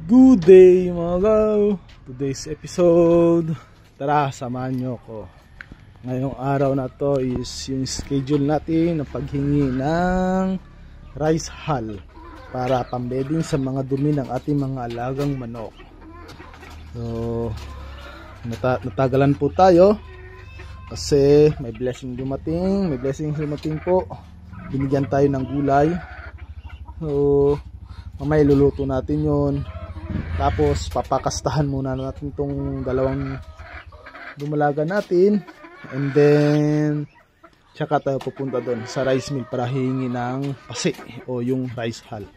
Good day mga gaw! Today's episode, tara samahan nyo ko. Ngayong araw na to is yung schedule natin na paghingi ng rice hull para pambeding sa mga dumi ng ating mga alagang manok. So natagalan po tayo kasi may blessing dumating, po. Binigyan tayo ng gulay. So mamaya luluto natin yon. Tapos papakastahan muna natin itong dalawang dumalaga natin. And then tsaka tayo pupunta doon sa rice mill para hihingi ng pasi o yung rice hull.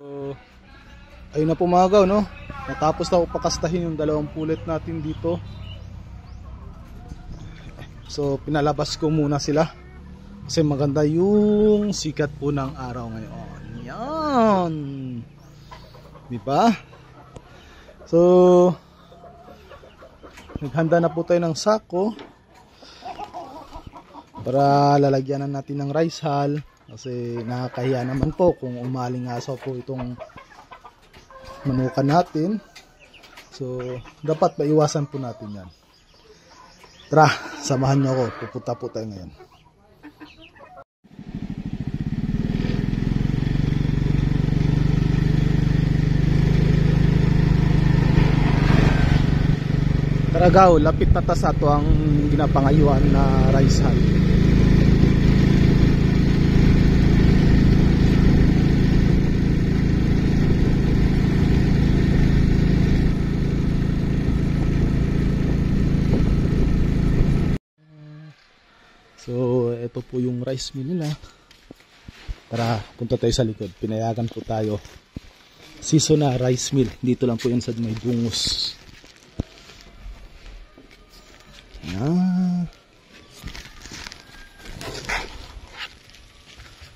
So, ayun na po mga gaw, no? Natapos na pakastahin yung dalawang pulet natin dito. So pinalabas ko muna sila kasi maganda yung sikat po ng araw ngayon. Yan, diba? So naghanda na po tayo ng sako para lalagyanan natin ng rice hull. Kasi nakakahiya naman po kung umalingasaw po itong manukan natin. So dapat maiwasan po natin yan. Tara, samahan nyo ako. Pupunta po tayo ngayon. Tara gaw, lapit na ta sa ito ang ginapangayuan na rice hull. So ito po yung rice mill nila. Tara, punta tayo sa likod. Pinayagan po tayo. Season na rice mill. Dito lang po yan sa may bungos. Ah.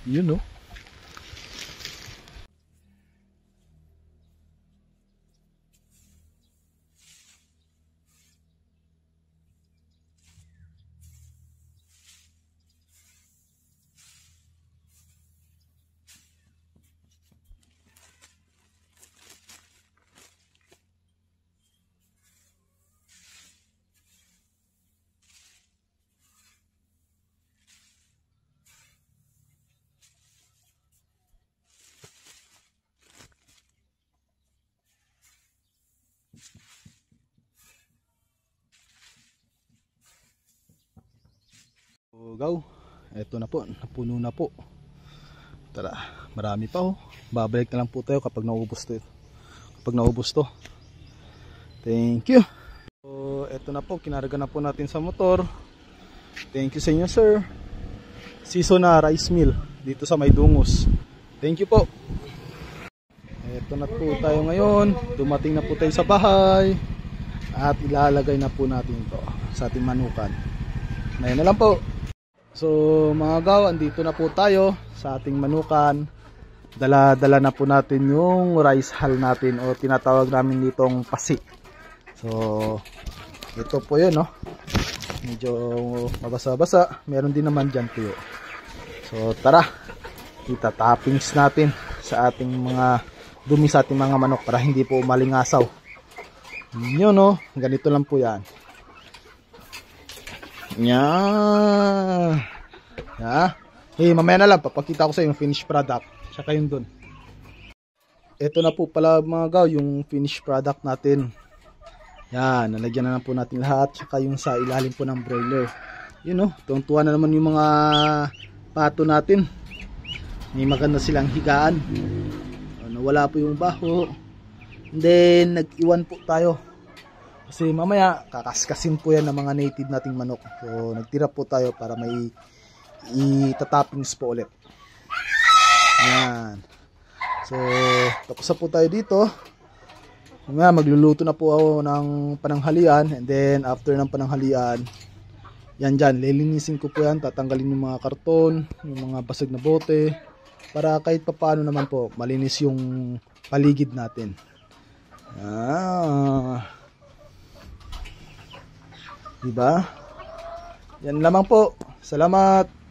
Yun, no? So, gaw, eto na po, napuno na po. Tara, marami pa oh. Babalik na lang po tayo kapag naubos to. Thank you. So, eto na po, kinarga na po natin sa motor. Thank you sa inyo, sir. Season na rice mill dito sa Maydungos. Thank you po. Eto na po tayo ngayon. Dumating na po tayo sa bahay. At ilalagay na po natin ito sa ating manukan. Ngayon na lang po. So mga gaw, andito na po tayo sa ating manukan. Dala-dala na po natin yung rice hull natin o tinatawag namin ditong pasi. So ito po yun, no? Medyo mabasa-basa. Meron din naman dyan tuyo. So tara, itatappings natin sa ating mga dumi sa ating mga manok para hindi po malingasaw. Yun, no? Ganito lang po yan. Yan. Yeah. Hey, mamaya na lang papakita ko sa yung finished product. Tsaka yun dun. Ito na po pala mga gaw yung finished product natin. Yan, nalagyan na po natin lahat. Tsaka yung sa ilalim po ng broiler. Yun, no? Tuwang-tuwa na naman yung mga pato natin. May maganda silang higaan. Nawala po yung baho. And then nag-iwan po tayo. Kasi mamaya kakaskasin po yan ng mga native nating manok. So nagtira po tayo para may itatappings po ulit. Yan. So, tapos na po tayo dito. Magluluto na po ako ng pananghalian, and then after ng pananghalian, yan dyan, lilinisin ko po yan, tatanggalin yung mga karton, yung mga basag na bote, para kahit papaano naman po, malinis yung paligid natin. Diba? Yan lamang po. Salamat.